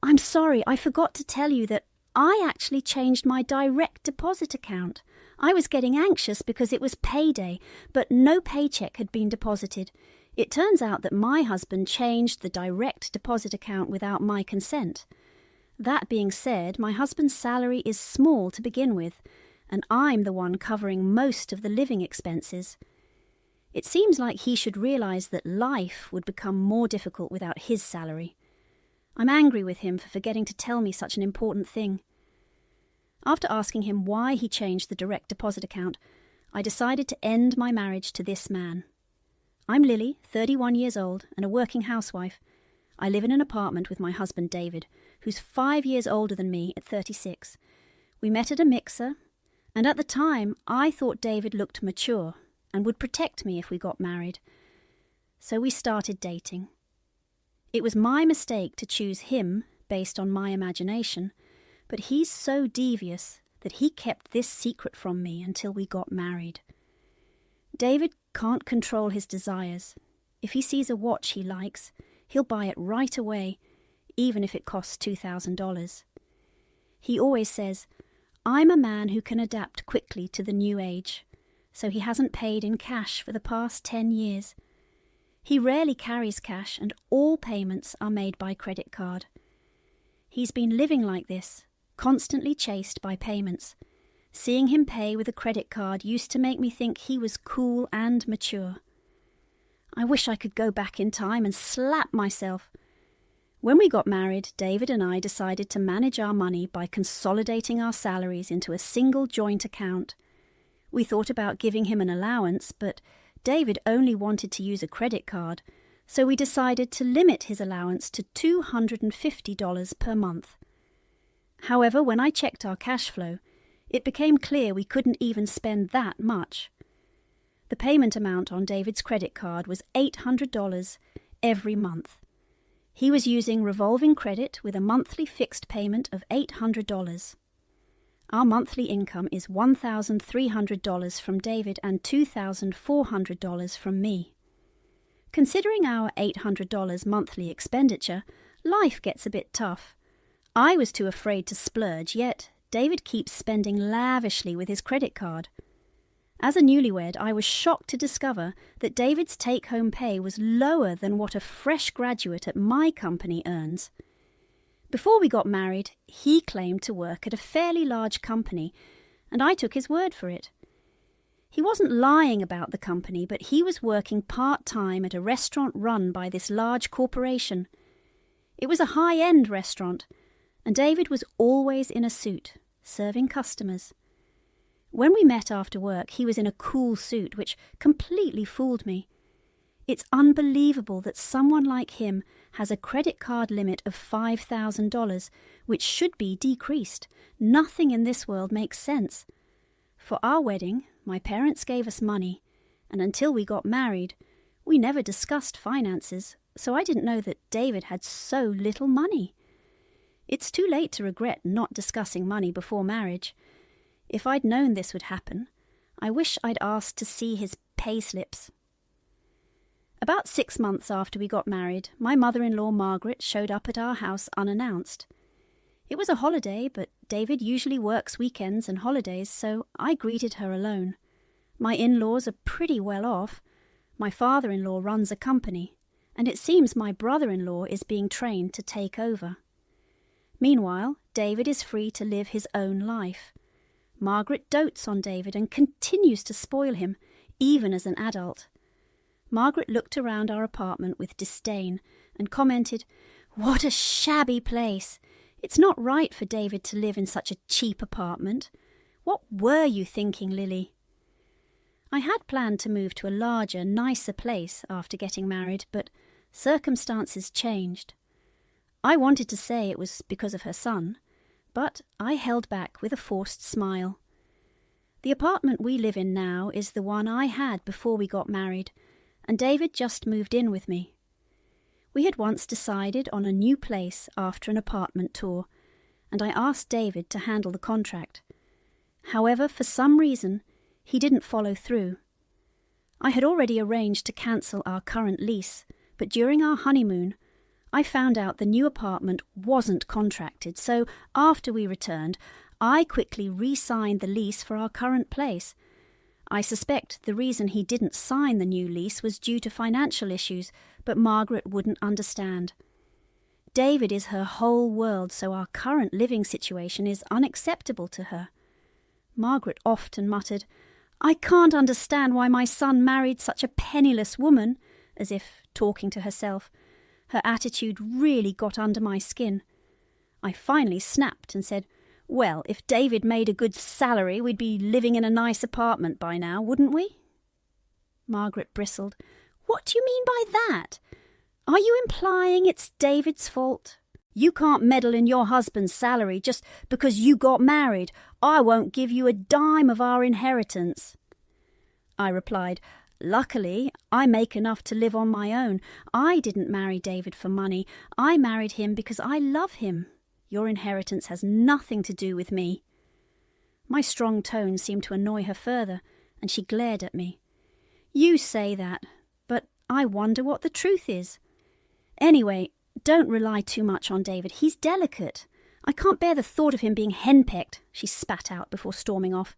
I'm sorry, I forgot to tell you that I actually changed my direct deposit account. I was getting anxious because it was payday, but no paycheck had been deposited. It turns out that my husband changed the direct deposit account without my consent. That being said, my husband's salary is small to begin with, and I'm the one covering most of the living expenses. It seems like he should realize that life would become more difficult without his salary. I'm angry with him for forgetting to tell me such an important thing. After asking him why he changed the direct deposit account, I decided to end my marriage to this man. I'm Lily, 31 years old, and a working housewife. I live in an apartment with my husband David, who's 5 years older than me at 36. We met at a mixer, and at the time I thought David looked mature and would protect me if we got married. So we started dating. It was my mistake to choose him based on my imagination, but he's so devious that he kept this secret from me until we got married. David can't control his desires. If he sees a watch he likes, he'll buy it right away, even if it costs $2,000. He always says, "I'm a man who can adapt quickly to the new age," so he hasn't paid in cash for the past 10 years. He rarely carries cash, and all payments are made by credit card. He's been living like this, constantly chased by payments. Seeing him pay with a credit card used to make me think he was cool and mature. I wish I could go back in time and slap myself. When we got married, David and I decided to manage our money by consolidating our salaries into a single joint account. We thought about giving him an allowance, but David only wanted to use a credit card, so we decided to limit his allowance to $250 per month. However, when I checked our cash flow, it became clear we couldn't even spend that much. The payment amount on David's credit card was $800 every month. He was using revolving credit with a monthly fixed payment of $800. Our monthly income is $1,300 from David and $2,400 from me. Considering our $800 monthly expenditure, life gets a bit tough. I was too afraid to splurge, yet David keeps spending lavishly with his credit card. As a newlywed, I was shocked to discover that David's take-home pay was lower than what a fresh graduate at my company earns. Before we got married, he claimed to work at a fairly large company, and I took his word for it. He wasn't lying about the company, but he was working part-time at a restaurant run by this large corporation. It was a high-end restaurant, and David was always in a suit, serving customers. When we met after work, he was in a cool suit, which completely fooled me. It's unbelievable that someone like him has a credit card limit of $5,000, which should be decreased. Nothing in this world makes sense. For our wedding, my parents gave us money, and until we got married, we never discussed finances, so I didn't know that David had so little money. It's too late to regret not discussing money before marriage. If I'd known this would happen, I wish I'd asked to see his pay slips. About 6 months after we got married, my mother-in-law Margaret showed up at our house unannounced. It was a holiday, but David usually works weekends and holidays, so I greeted her alone. My in-laws are pretty well off. My father-in-law runs a company, and it seems my brother-in-law is being trained to take over. Meanwhile, David is free to live his own life. Margaret dotes on David and continues to spoil him, even as an adult. Margaret looked around our apartment with disdain and commented, "What a shabby place! It's not right for David to live in such a cheap apartment. What were you thinking, Lily?" I had planned to move to a larger, nicer place after getting married, but circumstances changed. I wanted to say it was because of her son, but I held back with a forced smile. The apartment we live in now is the one I had before we got married, and David just moved in with me. We had once decided on a new place after an apartment tour, and I asked David to handle the contract. However, for some reason, he didn't follow through. I had already arranged to cancel our current lease, but during our honeymoon, I found out the new apartment wasn't contracted, so after we returned, I quickly re-signed the lease for our current place. I suspect the reason he didn't sign the new lease was due to financial issues, but Margaret wouldn't understand. David is her whole world, so our current living situation is unacceptable to her. Margaret often muttered, "I can't understand why my son married such a penniless woman," as if talking to herself. Her attitude really got under my skin. I finally snapped and said, "Well, if David made a good salary, we'd be living in a nice apartment by now, wouldn't we?" Margaret bristled. "What do you mean by that? Are you implying it's David's fault? You can't meddle in your husband's salary just because you got married. I won't give you a dime of our inheritance." I replied, "Luckily, I make enough to live on my own. I didn't marry David for money. I married him because I love him. Your inheritance has nothing to do with me." My strong tone seemed to annoy her further, and she glared at me. "You say that, but I wonder what the truth is. Anyway, don't rely too much on David. He's delicate. I can't bear the thought of him being henpecked," she spat out before storming off.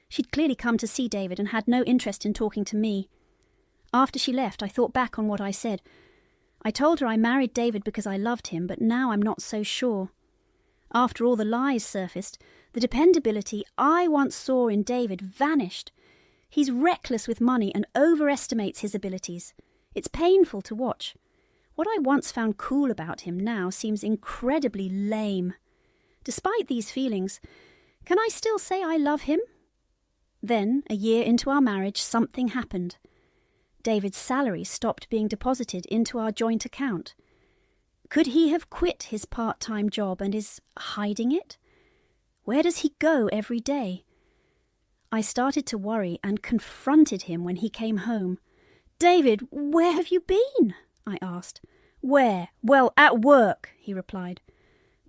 She'd clearly come to see David and had no interest in talking to me. After she left, I thought back on what I said. I told her I married David because I loved him, but now I'm not so sure. After all the lies surfaced, the dependability I once saw in David vanished. He's reckless with money and overestimates his abilities. It's painful to watch. What I once found cool about him now seems incredibly lame. Despite these feelings, can I still say I love him? Then, a year into our marriage, something happened. David's salary stopped being deposited into our joint account. Could he have quit his part-time job and is hiding it? Where does he go every day? I started to worry and confronted him when he came home. "David, where have you been?" I asked. "Where? Well, at work," he replied.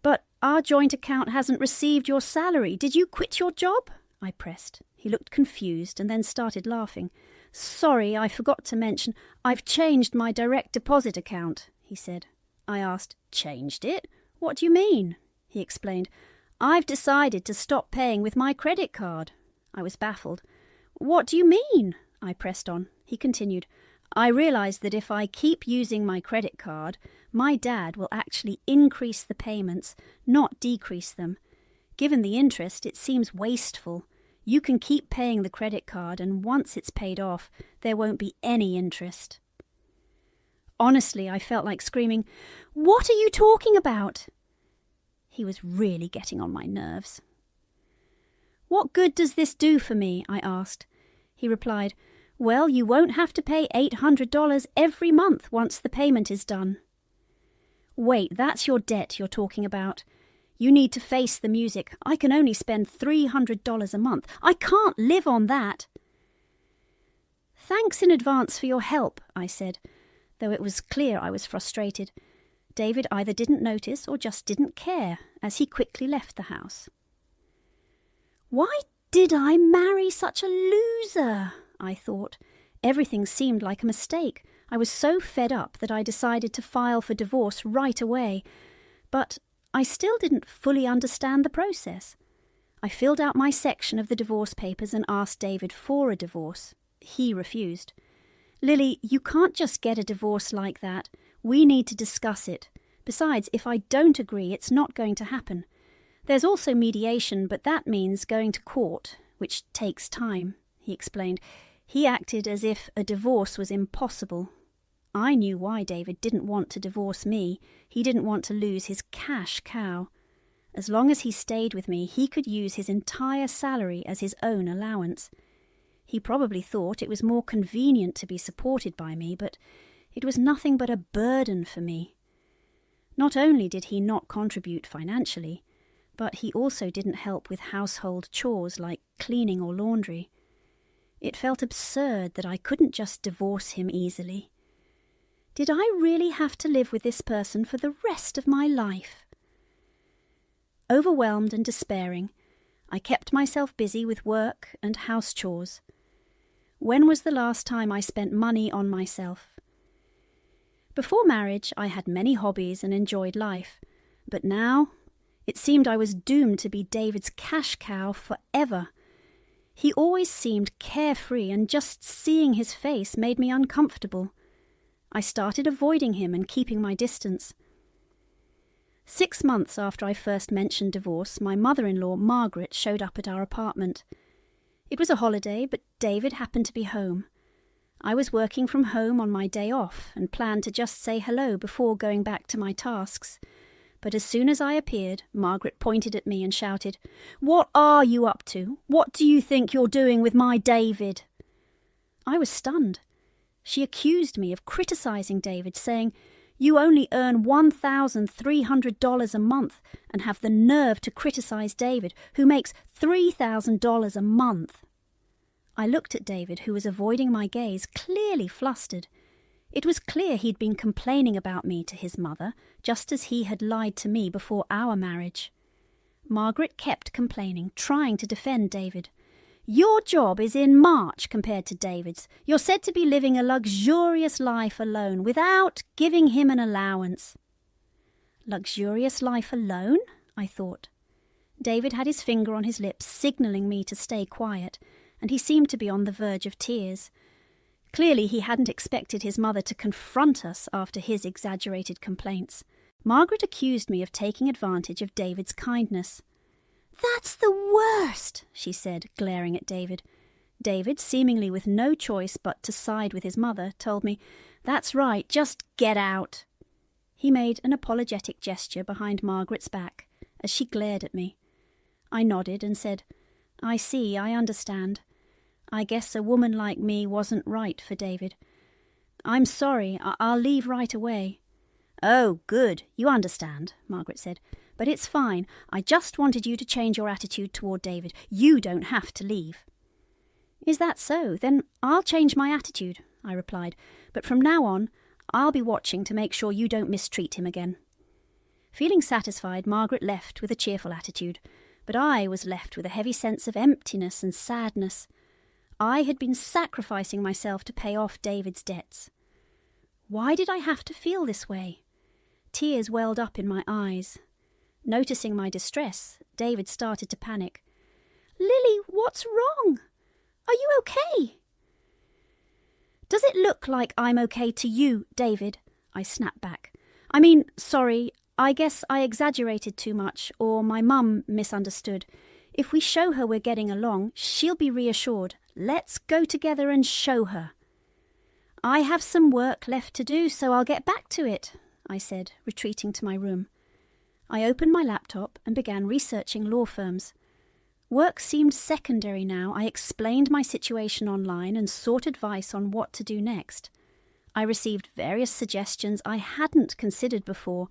"But our joint account hasn't received your salary. Did you quit your job?" I pressed. He looked confused and then started laughing. "Sorry, I forgot to mention, I've changed my direct deposit account," he said. I asked, "Changed it? What do you mean?" He explained, "I've decided to stop paying with my credit card." I was baffled. "What do you mean?" I pressed on. He continued, "I realised that if I keep using my credit card, my dad will actually increase the payments, not decrease them. Given the interest, it seems wasteful. You can keep paying the credit card, and once it's paid off, there won't be any interest." Honestly, I felt like screaming, "What are you talking about?" He was really getting on my nerves. "What good does this do for me?" I asked. He replied, "Well, you won't have to pay $800 every month once the payment is done." "Wait, that's your debt you're talking about. You need to face the music. I can only spend $300 a month. I can't live on that." "Thanks in advance for your help," I said, though it was clear I was frustrated. David either didn't notice or just didn't care, as he quickly left the house. Why did I marry such a loser? I thought. Everything seemed like a mistake. I was so fed up that I decided to file for divorce right away. But I still didn't fully understand the process. I filled out my section of the divorce papers and asked David for a divorce. He refused. "Lily, you can't just get a divorce like that. We need to discuss it. Besides, if I don't agree, it's not going to happen. There's also mediation, but that means going to court, which takes time," he explained. He acted as if a divorce was impossible. I knew why David didn't want to divorce me. He didn't want to lose his cash cow. As long as he stayed with me, he could use his entire salary as his own allowance. He probably thought it was more convenient to be supported by me, but it was nothing but a burden for me. Not only did he not contribute financially, but he also didn't help with household chores like cleaning or laundry. It felt absurd that I couldn't just divorce him easily. Did I really have to live with this person for the rest of my life? Overwhelmed and despairing, I kept myself busy with work and house chores. When was the last time I spent money on myself? Before marriage, I had many hobbies and enjoyed life. But now, it seemed I was doomed to be David's cash cow forever. He always seemed carefree, and just seeing his face made me uncomfortable. I started avoiding him and keeping my distance. 6 months after I first mentioned divorce, my mother-in-law, Margaret, showed up at our apartment. It was a holiday, but David happened to be home. I was working from home on my day off and planned to just say hello before going back to my tasks. But as soon as I appeared, Margaret pointed at me and shouted, "What are you up to? What do you think you're doing with my David?" I was stunned. She accused me of criticizing David, saying, "You only earn $1,300 a month and have the nerve to criticize David, who makes $3,000 a month." I looked at David, who was avoiding my gaze, clearly flustered. It was clear he'd been complaining about me to his mother, just as he had lied to me before our marriage. Margaret kept complaining, trying to defend David. "Your job is in March compared to David's. You're said to be living a luxurious life alone without giving him an allowance." Luxurious life alone? I thought. David had his finger on his lips, signalling me to stay quiet, and he seemed to be on the verge of tears. Clearly he hadn't expected his mother to confront us after his exaggerated complaints. Margaret accused me of taking advantage of David's kindness. "That's the worst," she said, glaring at David. David, seemingly with no choice but to side with his mother, told me, "That's right, just get out." He made an apologetic gesture behind Margaret's back as she glared at me. I nodded and said, "I see, I understand. I guess a woman like me wasn't right for David. I'm sorry, I'll leave right away." "Oh, good, you understand," Margaret said. "But it's fine. I just wanted you to change your attitude toward David. You don't have to leave." "Is that so? Then I'll change my attitude," I replied. "But from now on, I'll be watching to make sure you don't mistreat him again." Feeling satisfied, Margaret left with a cheerful attitude, but I was left with a heavy sense of emptiness and sadness. I had been sacrificing myself to pay off David's debts. Why did I have to feel this way? Tears welled up in my eyes. Noticing my distress, David started to panic. "Lily, what's wrong? Are you okay?" "Does it look like I'm okay to you, David?" I snapped back. "I mean, sorry, I guess I exaggerated too much, or my mum misunderstood. If we show her we're getting along, she'll be reassured. Let's go together and show her." "I have some work left to do, so I'll get back to it," I said, retreating to my room. I opened my laptop and began researching law firms. Work seemed secondary now. I explained my situation online and sought advice on what to do next. I received various suggestions I hadn't considered before.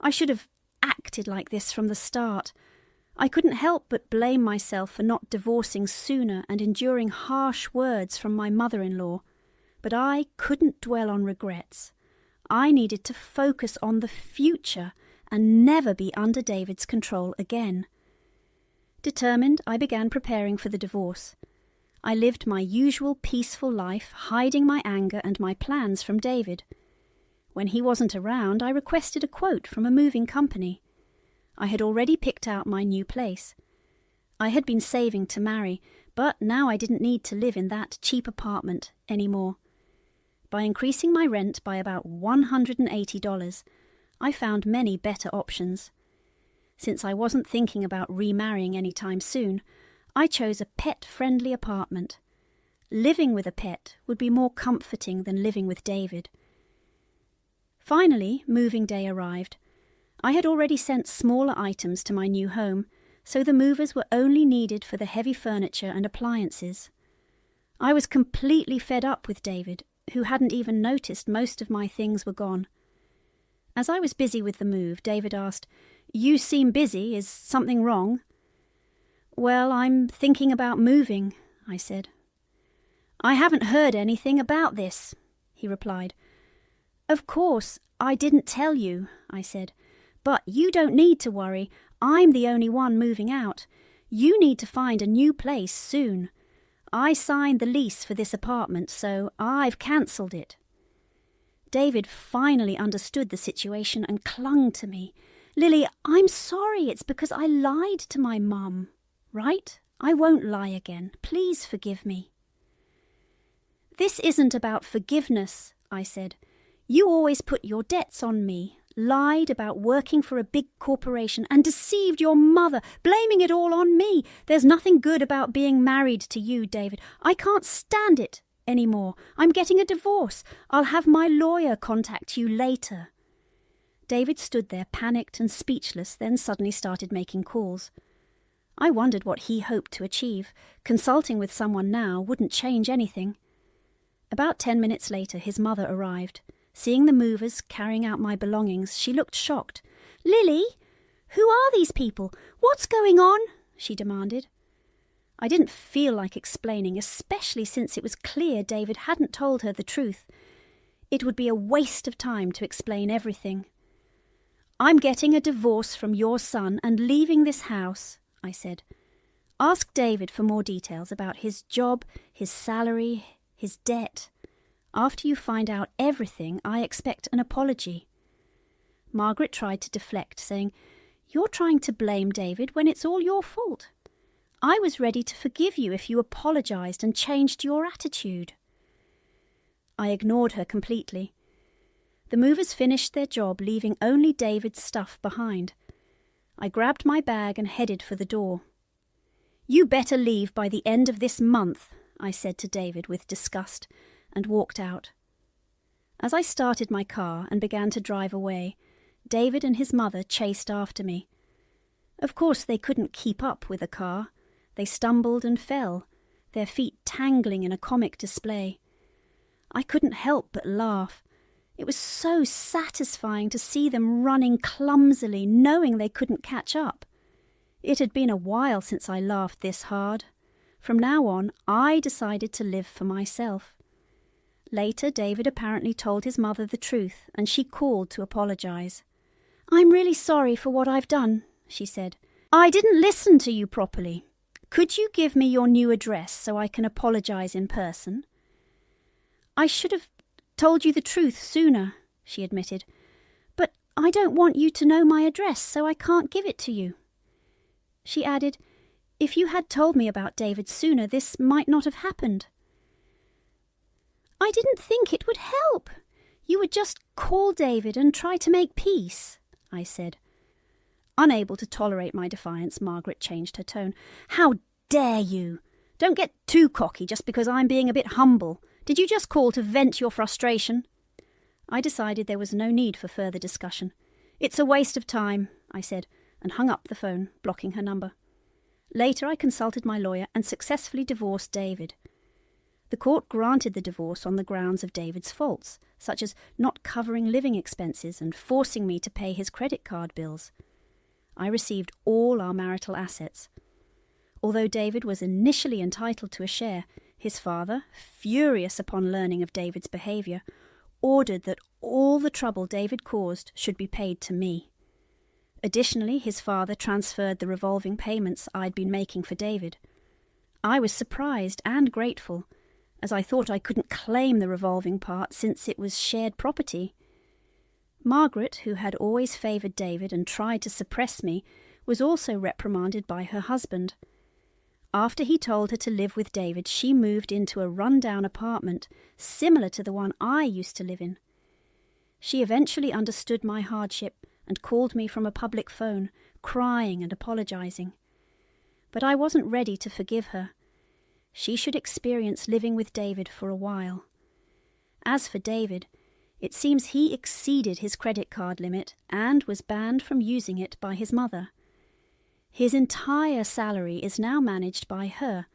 I should have acted like this from the start. I couldn't help but blame myself for not divorcing sooner and enduring harsh words from my mother-in-law. But I couldn't dwell on regrets. I needed to focus on the future and never be under David's control again. Determined, I began preparing for the divorce. I lived my usual peaceful life, hiding my anger and my plans from David. When he wasn't around, I requested a quote from a moving company. I had already picked out my new place. I had been saving to marry, but now I didn't need to live in that cheap apartment anymore. By increasing my rent by about $180, I found many better options. Since I wasn't thinking about remarrying anytime soon, I chose a pet-friendly apartment. Living with a pet would be more comforting than living with David. Finally, moving day arrived. I had already sent smaller items to my new home, so the movers were only needed for the heavy furniture and appliances. I was completely fed up with David, who hadn't even noticed most of my things were gone. As I was busy with the move, David asked, "You seem busy. Is something wrong?" "Well, I'm thinking about moving," I said. "I haven't heard anything about this," he replied. "Of course, I didn't tell you," I said. "But you don't need to worry. I'm the only one moving out. You need to find a new place soon. I signed the lease for this apartment, so I've cancelled it." David finally understood the situation and clung to me. "Lily, I'm sorry. It's because I lied to my mum. Right? I won't lie again. Please forgive me." "This isn't about forgiveness," I said. "You always put your debts on me, lied about working for a big corporation, and deceived your mother, blaming it all on me. There's nothing good about being married to you, David. I can't stand it anymore. I'm getting a divorce. I'll have my lawyer contact you later." David stood there panicked and speechless, then suddenly started making calls. I wondered what he hoped to achieve. Consulting with someone now wouldn't change anything. About 10 minutes later, his mother arrived. Seeing the movers carrying out my belongings, she looked shocked. "Lily, who are these people? What's going on?" she demanded. I didn't feel like explaining, especially since it was clear David hadn't told her the truth. It would be a waste of time to explain everything. "I'm getting a divorce from your son and leaving this house," I said. "Ask David for more details about his job, his salary, his debt. After you find out everything, I expect an apology." Margaret tried to deflect, saying, "You're trying to blame David when it's all your fault. I was ready to forgive you if you apologized and changed your attitude." I ignored her completely. The movers finished their job, leaving only David's stuff behind. I grabbed my bag and headed for the door. "You better leave by the end of this month," I said to David with disgust, and walked out. As I started my car and began to drive away, David and his mother chased after me. Of course they couldn't keep up with a car. They stumbled and fell, their feet tangling in a comic display. I couldn't help but laugh. It was so satisfying to see them running clumsily, knowing they couldn't catch up. It had been a while since I laughed this hard. From now on, I decided to live for myself. Later, David apparently told his mother the truth, and she called to apologize. "I'm really sorry for what I've done," she said. "I didn't listen to you properly. Could you give me your new address so I can apologize in person?" "I should have told you the truth sooner," she admitted. "But I don't want you to know my address, so I can't give it to you." She added, "If you had told me about David sooner, this might not have happened." "I didn't think it would help. You would just call David and try to make peace," I said. Unable to tolerate my defiance, Margaret changed her tone. "How dare you? Don't get too cocky just because I'm being a bit humble. Did you just call to vent your frustration?" I decided there was no need for further discussion. "It's a waste of time," I said, and hung up the phone, blocking her number. Later I consulted my lawyer and successfully divorced David. The court granted the divorce on the grounds of David's faults, such as not covering living expenses and forcing me to pay his credit card bills. I received all our marital assets. Although David was initially entitled to a share, his father, furious upon learning of David's behavior, ordered that all the trouble David caused should be paid to me. Additionally, his father transferred the revolving payments I'd been making for David. I was surprised and grateful, as I thought I couldn't claim the revolving part since it was shared property. Margaret, who had always favoured David and tried to suppress me, was also reprimanded by her husband. After he told her to live with David, she moved into a run-down apartment similar to the one I used to live in. She eventually understood my hardship and called me from a public phone, crying and apologising. But I wasn't ready to forgive her. She should experience living with David for a while. As for David, it seems he exceeded his credit card limit and was banned from using it by his mother. His entire salary is now managed by her,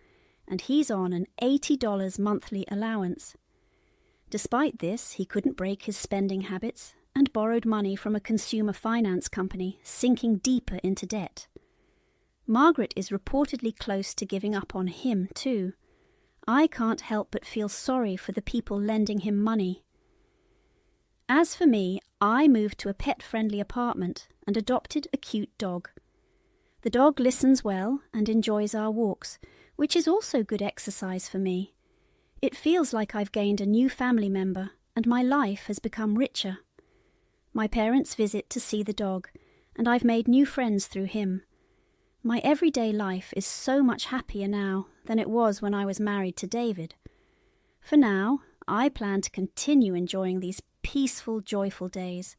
and he's on an $80 monthly allowance. Despite this, he couldn't break his spending habits and borrowed money from a consumer finance company, sinking deeper into debt. Margaret is reportedly close to giving up on him too. I can't help but feel sorry for the people lending him money. As for me, I moved to a pet-friendly apartment and adopted a cute dog. The dog listens well and enjoys our walks, which is also good exercise for me. It feels like I've gained a new family member, and my life has become richer. My parents visit to see the dog, and I've made new friends through him. My everyday life is so much happier now than it was when I was married to David. For now, I plan to continue enjoying these peaceful, joyful days,